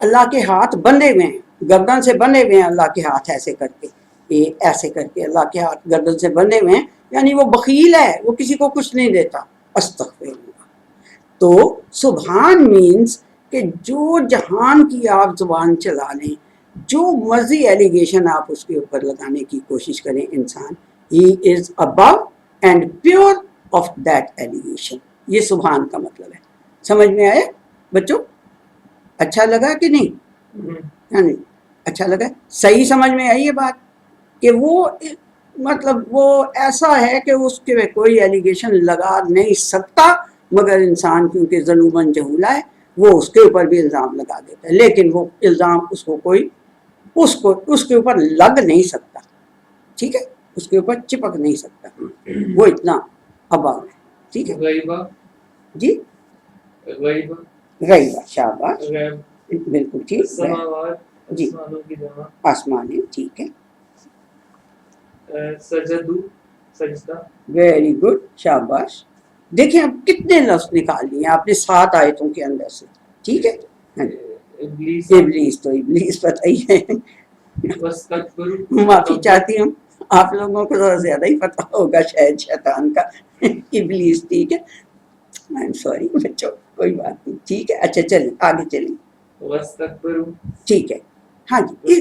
اللہ کے ہاتھ بندھے ہوئے ہیں, گردن سے بندھے ہوئے ہیں اللہ کے ہاتھ, ایسے کر کے, یہ ایسے کر کے اللہ کے ہاتھ گردن سے بندھے ہوئے ہیں, یعنی وہ بخیل ہے, وہ کسی کو کچھ نہیں دیتا. استغفر اللہ. تو سبحان مینز کہ جو جہان کی آپ زبان چلا لیں, جو مرضی ایلیگیشن آپ اس کے اوپر لگانے کی کوشش کریں انسان, ہی is above and pure of that allegation. یہ سبحان کا مطلب ہے. سمجھ میں آئے بچوں؟ اچھا لگا کہ نہیں؟ یعنی اچھا لگا, صحیح سمجھ میں آئی یہ بات کہ وہ مطلب وہ ایسا ہے کہ اس کے کوئی ایلیگیشن لگا نہیں سکتا, مگر انسان کیونکہ ظلوماً جہولا ہے وہ اس کے اوپر بھی الزام لگا دیتا ہے, لیکن وہ الزام اس کو کوئی اس کے اوپر لگ نہیں سکتا. ٹھیک ہے, اس کے اوپر چپک نہیں سکتا, وہ اتنا ابا ہے. ٹھیک ہے غیبہ, جی, غیبہ, غیبہ, شاباش, غیب, بالکل ٹھیک, سماوات, جی, آسمانوں کی جمع, آسمان ہے, ٹھیک ہے, سجدو, سجدہ, ویری گڈ, شاباش. دیکھیں اب کتنے لفظ نکال لیے آپ نے 7 آیتوں کے اندر سے. ٹھیک ہے, ابلیس, ابلیس تو ابلیس پتہ ہی ہے, واستکبر, معافی چاہتی ہوں, آپ لوگوں کو تو زیادہ ہی پتہ ہوگا شاید شیطان کا. ابلیس, ٹھیک ہے, آئی ایم سوری بچوں, کوئی بات نہیں, ٹھیک ہے. اچھا چلیں آگے چلیں, واستکبر, ٹھیک ہے. ہاں جی,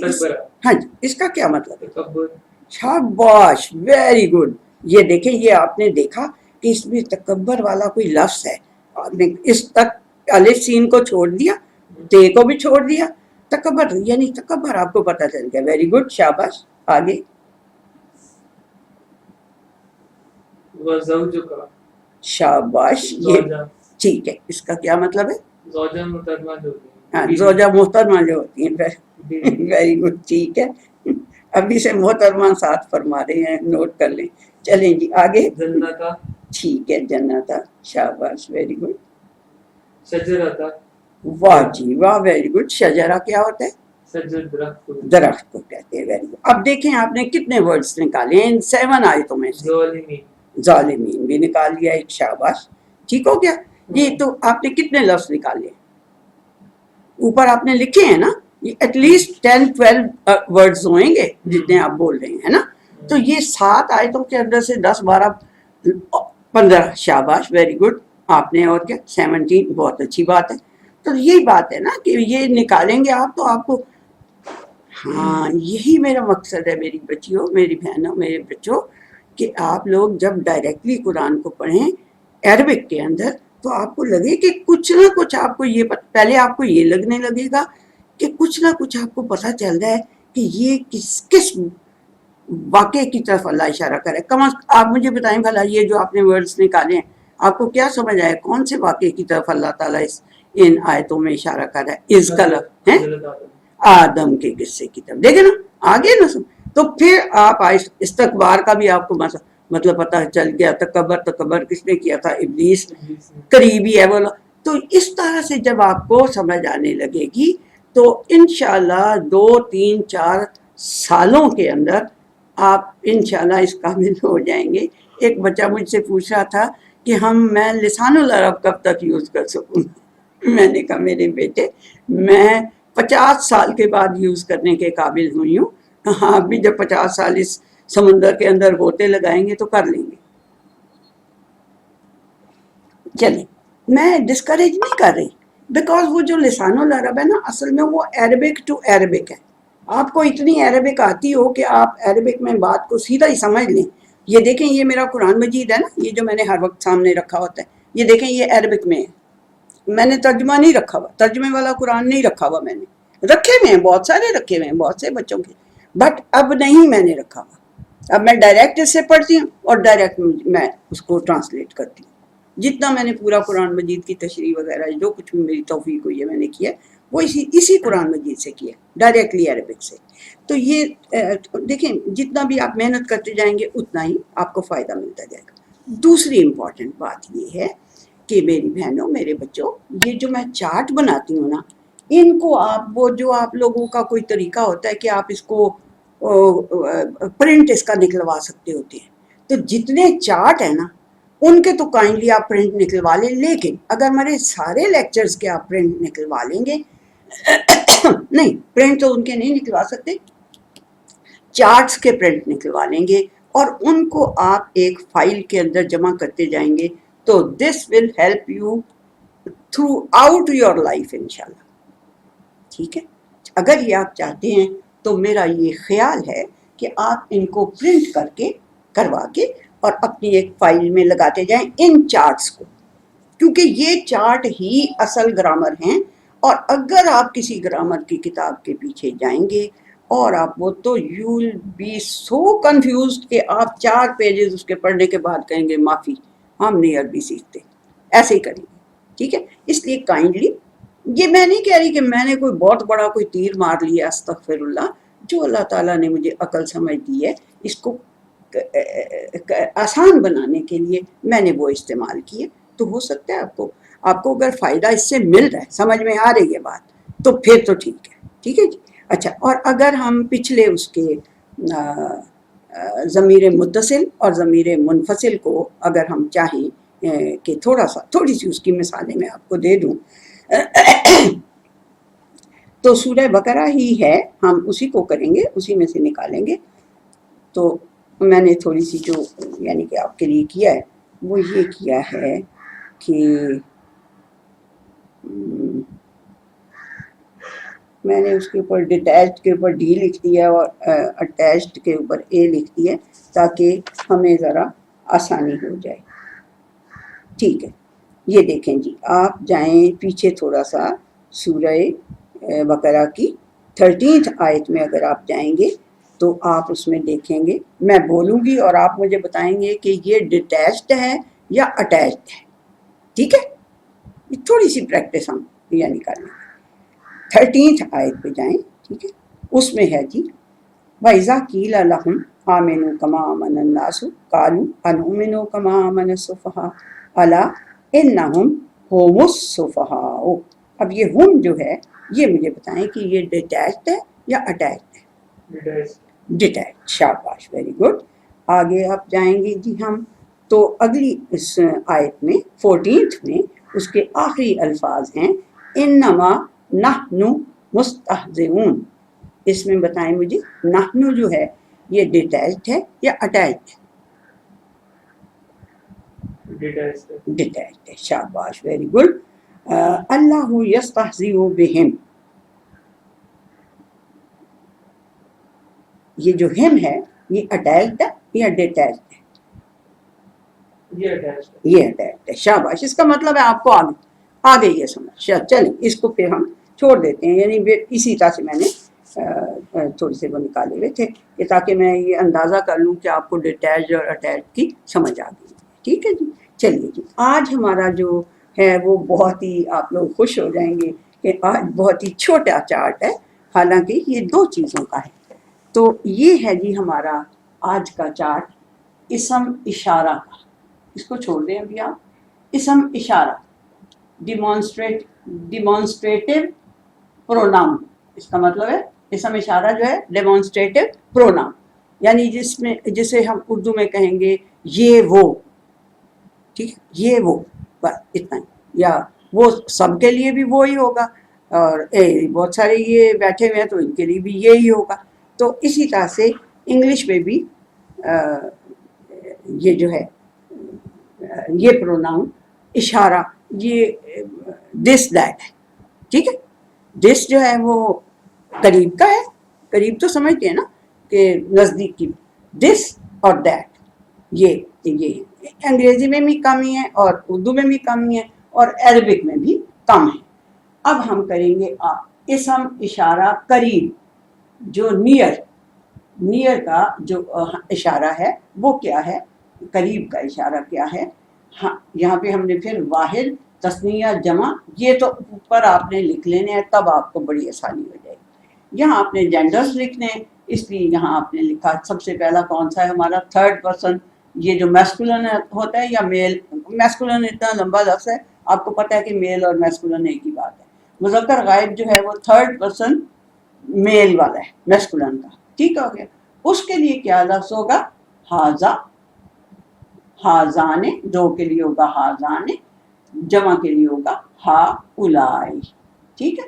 ہاں جی, اس کا کیا مطلب ہے؟ تکبر, شاباش, ویری گڈ. یہ دیکھیں, یہ آپ نے دیکھا کہ اس میں تکبر والا کوئی لفظ ہے, آپ نے اس تک الف سین کو چھوڑ دیا, تے کو بھی چھوڑ دیا, تکبر یعنی تکبر آپ کو پتہ چل گیا. ویری گڈ, شاباش. آگے, وزوجک, شاباش, یہ ٹھیک ہے. اس کا کیا مطلب ہے؟ زوجہ محترمہ جو ہوتی ہیں, ہاں, زوجہ محترمہ جو ہوتی ہیں. ویری گڈ, ٹھیک ہے. ابھی سے محترمہ ساتھ فرما رہے ہیں, نوٹ کر لیں. چلیں جی آگے. جنتا, ٹھیک ہے, جنتا, شاباش, ویری گڈ. شجرتا, واہ جی واہ, ویری گڈ. شجرہ کیا ہوتا ہے؟ شجر درخت, درخت کو کہتے ہیں. Very good. اب دیکھیں آپ نے کتنے ورڈز نکالے ان 7 آیتوں میں سے. ظالمین, ظالمین بھی نکال لیا ایک, شاباش, ٹھیک ہو گیا. یہ تو آپ نے کتنے لفظ نکالے اوپر آپ نے لکھے ہیں نا, ایٹ لیسٹ 10-12 ورڈز ہوئیں گے جتنے آپ بول رہے ہیں نا. تو یہ 7 آیتوں کے اندر سے 10-12-15, شاباش, ویری گڈ. آپ نے اور کیا 17, بہت اچھی بات ہے. تو یہی بات ہے نا کہ یہ نکالیں گے آپ تو آپ کو, ہاں یہی میرا مقصد ہے میری بچیوں, میری بہنوں, میرے بچوں, کہ آپ لوگ جب ڈائریکٹلی قرآن کو پڑھیں عربک کے اندر تو آپ کو لگے کہ کچھ نہ کچھ آپ کو یہ پہلے آپ کو یہ لگنے لگے گا کہ کچھ نہ کچھ آپ کو پتہ چل رہا ہے کہ یہ کس واقعے کی طرف اللہ اشارہ کرے. کم از آپ مجھے بتائیں بھلا, یہ جو آپ نے ورڈز نکالے ہیں آپ کو کیا سمجھ آئے, کون سے واقعے کی طرف اللہ تعالیٰ ان آیتوں میں اشارہ کر رہا ہے؟ اس کا لفظ ہے آدم کے قصے کی طرف. دیکھیں نا آگے نا, تو پھر آپ استکبار کا بھی آپ کو مطلب پتہ چل گیا. تکبر کس نے کیا تھا؟ ابلیس, قریبی ہے بولا. تو اس طرح سے جب آپ کو سمجھ آنے لگے گی تو انشاءاللہ 2-3-4 سالوں کے اندر آپ انشاءاللہ اس قابل ہو جائیں گے. ایک بچہ مجھ سے پوچھ رہا تھا کہ میں لسان العرب کب تک یوز کر سکوں. میں نے کہا میرے بیٹے, میں 50 سال کے بعد یوز کرنے کے قابل ہوئی ہوں. آپ بھی جب 50 سال اس سمندر کے اندر ہوتے لگائیں گے تو کر لیں گے. چلیں, میں ڈسکریج نہیں کر رہی, بیکاز وہ جو لسان العرب ہے نا اصل میں وہ عربک ٹو عربک ہے. آپ کو اتنی عربک آتی ہو کہ آپ عربک میں بات کو سیدھا ہی سمجھ لیں. یہ دیکھیں, یہ میرا قرآن مجید ہے نا, یہ جو میں نے ہر وقت سامنے رکھا ہوتا ہے, یہ دیکھیں یہ عربک میں ہے. میں نے ترجمہ نہیں رکھا ہوا, ترجمے والا قرآن نہیں رکھا ہوا. میں نے رکھے ہوئے ہیں, بہت سارے رکھے ہوئے ہیں, بہت سے بچوں کے, بٹ اب نہیں میں نے رکھا ہوا. اب میں ڈائریکٹ اس سے پڑھتی ہوں اور ڈائریکٹ میں اس کو ٹرانسلیٹ کرتی ہوں. جتنا میں نے پورا قرآن مجید کی تشریح وغیرہ جو کچھ بھی میری توفیق ہوئی ہے میں نے کیا, وہ اسی قرآن مجید سے کیا, ڈائریکٹلی عربک سے. تو یہ دیکھیں, جتنا بھی آپ محنت کرتے جائیں گے اتنا ہی آپ کو فائدہ ملتا جائے گا. دوسری امپورٹنٹ بات یہ ہے کہ میری بہنوں, میرے بچوں, یہ جو میں چارٹ بناتی ہوں نا, ان کو آپ وہ جو آپ لوگوں کا کوئی طریقہ ہوتا ہے کہ آپ اس کو پرنٹ اس کا نکلوا سکتے ہوتے ہیں, تو جتنے چارٹ ہیں نا ان کے تو کائنڈلی آپ پرنٹ نکلوا لیں. لیکن اگر میرے سارے لیکچرز کے آپ پرنٹ نکلوا لیں گے نہیں پرنٹ تو ان کے نہیں نکلوا سکتے، چارٹس کے پرنٹ نکلوا لیں گے اور ان کو آپ ایک فائل کے اندر جمع کرتے جائیں گے، تو this will help you throughout your life انشاءاللہ. ٹھیک ہے، اگر یہ آپ چاہتے ہیں تو میرا یہ خیال ہے کہ آپ ان کو پرنٹ کر کے کروا کے اور اپنی ایک فائل میں لگاتے جائیں ان چارٹس کو، کیونکہ یہ چارٹ ہی اصل گرامر ہیں. اور اگر آپ کسی گرامر کی کتاب کے پیچھے جائیں گے اور آپ وہ تو you will be so confused کہ آپ 4 پیجز اس کے پڑھنے کے بعد کہیں گے معافی ہم نہیں عربی سیکھتے، ایسے ہی کریں گے. ٹھیک ہے، اس لیے کائنڈلی، یہ میں نہیں کہہ رہی کہ میں نے کوئی بہت بڑا کوئی تیر مار لیا، استغفر اللہ. جو اللہ تعالیٰ نے مجھے عقل سمجھ دی ہے اس کو آسان بنانے کے لیے میں نے وہ استعمال کیے. تو ہو سکتا ہے آپ کو اگر فائدہ اس سے مل رہا ہے، سمجھ میں آ رہی ہے بات، تو پھر تو ٹھیک ہے. ٹھیک ہے جی. اچھا، اور اگر ہم پچھلے اس کے ضمیر متصل اور ضمیر منفصل کو اگر ہم چاہیں کہ تھوڑی سی اس کی مثالیں میں آپ کو دے دوں، تو سورہ بقرہ ہی ہے، ہم اسی کو کریں گے، اسی میں سے نکالیں گے. تو میں نے تھوڑی سی جو یعنی کہ آپ کے لیے کیا ہے وہ یہ کیا ہے کہ میں نے اس کے اوپر ڈیٹیچڈ کے اوپر ڈی لکھ دیا اور اٹیچڈ کے اوپر اے لکھ دیا تاکہ ہمیں ذرا آسانی ہو جائے. ٹھیک ہے، یہ دیکھیں جی، آپ جائیں پیچھے تھوڑا سا سورہ بقرہ کی 13 آیت میں اگر آپ جائیں گے تو آپ اس میں دیکھیں گے، میں بولوں گی اور آپ مجھے بتائیں گے کہ یہ ڈیٹیچڈ ہے یا اٹیچڈ ہے. ٹھیک ہے، یہ تھوڑی سی پریکٹس ہم یعنی کر لیں. 13 آیت پہ جائیں. ٹھیک ہے، اس میں ہے جی وَإِذَا قِيلَ لَهُمْ آمِنُوا كَمَا آمَنَ النَّاسُ قَالُوا أَنُؤْمِنُ كَمَا آمَنَ السُّفَهَاءُ أَلَا إِنَّهُمْ هُمُ السُّفَهَاءُ. اب یہ ہم جو ہے یہ مجھے بتائیں کہ یہ ڈیٹیچڈ ہے یا اٹیچڈ ہے؟ ڈیٹیچڈ. شاباش، ویری گڈ. آگے آپ جائیں گے جی ہم تو اگلی اس آیت میں 14 میں اس کے آخری الفاظ ہیں انما نحن مستہزئون. اس میں بتائیں مجھے نحن جو ہے یہ ڈیٹیچڈ ہے یا اٹیچڈ ہے؟ ڈیٹیچڈ ہے. شاباش، ویری گڈ. اللہ یستہزئ بہم، یہ جو ہم ہے یہ اٹیچڈ ہے یا ڈیٹیچڈ ہے؟ یہ اٹیچڈ ہے. شاباش، اس کا مطلب ہے آپ کو آگے یہ سمجھ. چلیں اس کو پھر ہم چھوڑ دیتے ہیں، یعنی اسی طرح سے میں نے تھوڑے سے وہ نکالے ہوئے تھے کہ تاکہ میں یہ اندازہ کر لوں کہ آپ کو ڈیٹیچڈ اور اٹیچڈ کی سمجھ آ گئی. ٹھیک ہے جی. چلیے جی، آج ہمارا جو ہے وہ بہت ہی آپ لوگ خوش ہو جائیں گے کہ آج بہت ہی چھوٹا چارٹ ہے، حالانکہ یہ 2 چیزوں کا ہے. تو یہ ہے جی ہمارا آج کا چارٹ اسم اشارہ کا. اس کو چھوڑ دیں ابھی آپ. اسم اشارہ ڈیمانسٹریٹو پروناؤن، اس کا مطلب ہے اسم اشارہ جو ہے ڈیمانسٹریٹو پروناؤن، یعنی جسے ہم اردو میں کہیں گے یہ وہ. ٹھیک، یہ وہ، بس اتنا ہی. یا وہ سب کے لیے بھی وہی ہوگا اور بہت سارے یہ بیٹھے ہوئے ہیں تو ان کے لیے بھی یہی ہوگا. تو اسی طرح سے انگلش میں بھی یہ جو ہے یہ پروناؤن اشارہ یہ دس دیٹ ہے. ٹھیک ہے، دس جو ہے وہ قریب کا ہے، قریب تو سمجھتے ہیں نا کہ نزدیک کی. دس اور دیٹ یہ انگریزی میں بھی کم ہی ہے اور اردو میں بھی کم ہی ہے اور عربک میں بھی کم ہے. اب ہم کریں گے اسم اشارہ قریب، جو نیئر کا جو اشارہ ہے وہ کیا ہے، قریب کا اشارہ کیا ہے. ہاں، یہاں پہ ہم نے پھر واحد، تثنیہ، جمع یہ تو اوپر آپ نے لکھ لینے ہیں، تب آپ کو بڑی آسانی ہو جائے گی. یہاں آپ نے جینڈرز لکھنے ہیں، اس لیے یہاں آپ نے لکھا سب سے پہلا کون سا ہے ہمارا 3rd پرسن. یہ جو میسکولن ہوتا ہے یا میل، میسکولن اتنا لمبا لفظ ہے، آپ کو پتہ ہے کہ میل اور میسکولن ایک ہی بات ہے. مذکر غائب جو ہے وہ 3rd پرسن میل والا ہے، میسکولن کا. ٹھیک ہو گیا. اس کے لیے کیا لفظ ہوگا، ہاذا، ہاذانے، 2 کے لیے ہوگا ہاذانے، جمع کے لیے ہوگا ہا اولائی. ٹھیک ہے،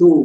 2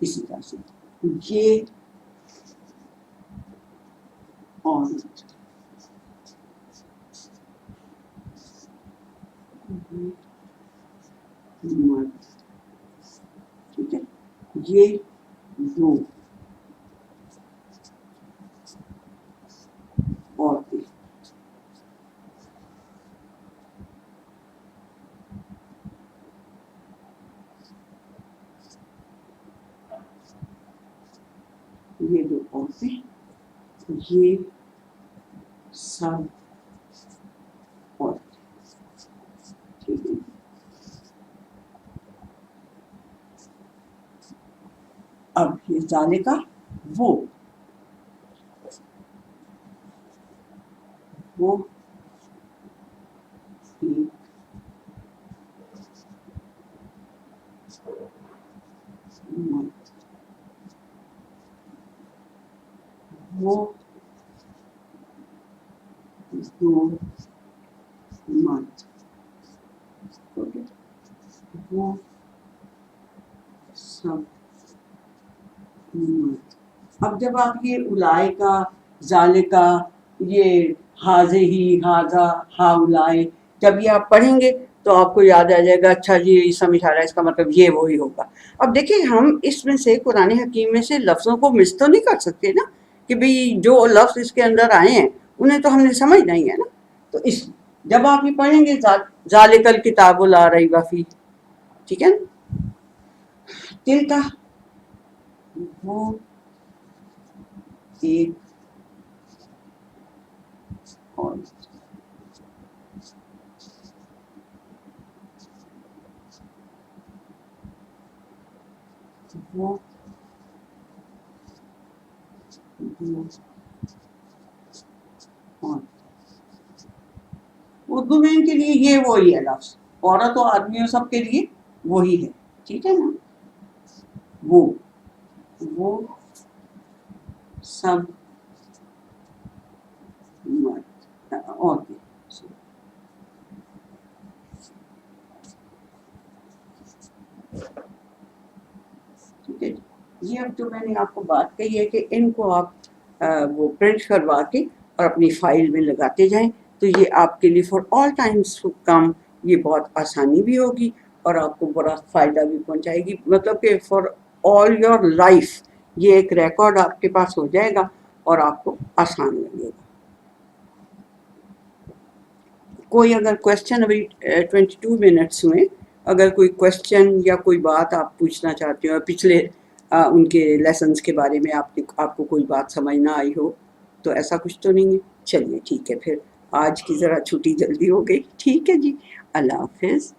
اسی طرح سے یہ عورت، یہ مرد، ٹھیک ہے، یہ دو عورتیں، یہ دو عورتیں، یہ سب عورتیں، ٹھیک ہے. اب یہ ذالکہ وہ ایک مرد، وہ دو مرد، اوکے، وہ سب مرد. اب جب آپ یہ اولائکا، ذالکا، یہ حاذہ ہی، حاذا، ہاؤلائے، جب یہ آپ پڑھیں گے تو آپ کو یاد آ جائے گا اچھا جی یہ سمجھ آ رہا ہے، اس کا مطلب یہ وہی ہوگا. اب دیکھیں ہم اس میں سے قرآن حکیم میں سے لفظوں کو مس تو نہیں کر سکتے نا کہ بھئی جو لفظ اس کے اندر آئے ہیں انہیں تو ہم نے سمجھنا ہی ہے نا. تو اس جب آپ یہ پڑھیں گے ذالک الکتاب لا ریب فیہ، ٹھیک ہے نا. تلکا وہ ایک اور وہ دو اور اردو میں ان کے لیے یہ وہی ہے لفظ، عورت و آدمیوں سب کے لیے وہی ہے، ٹھیک ہے نا. وہ سب مرد عورتیں، ٹھیک ہے. یہ اب جو میں نے آپ کو بات کہی ہے کہ ان کو آپ وہ پرنٹ کروا کے اور اپنی فائل میں لگاتے جائیں تو یہ آپ کے لیے فار آل ٹائمس کام یہ بہت آسانی بھی ہوگی اور آپ کو بڑا فائدہ بھی پہنچائے گی. مطلب کہ فار آل یور لائف یہ ایک ریکارڈ آپ کے پاس ہو جائے گا اور آپ کو آسان لگے گا. کوئی اگر کوشچن، ابھی 22 منٹس ہوئے، اگر کوئی کوشچن یا کوئی بات آپ پوچھنا چاہتے ہو پچھلے ان کے لیسنس کے بارے میں آپ کو کوئی بات سمجھ نہ آئی ہو تو ایسا کچھ تو نہیں ہے. چلیے ٹھیک ہے، پھر آج کی ذرا چھٹی جلدی ہو گئی. ٹھیک ہے جی، اللہ حافظ.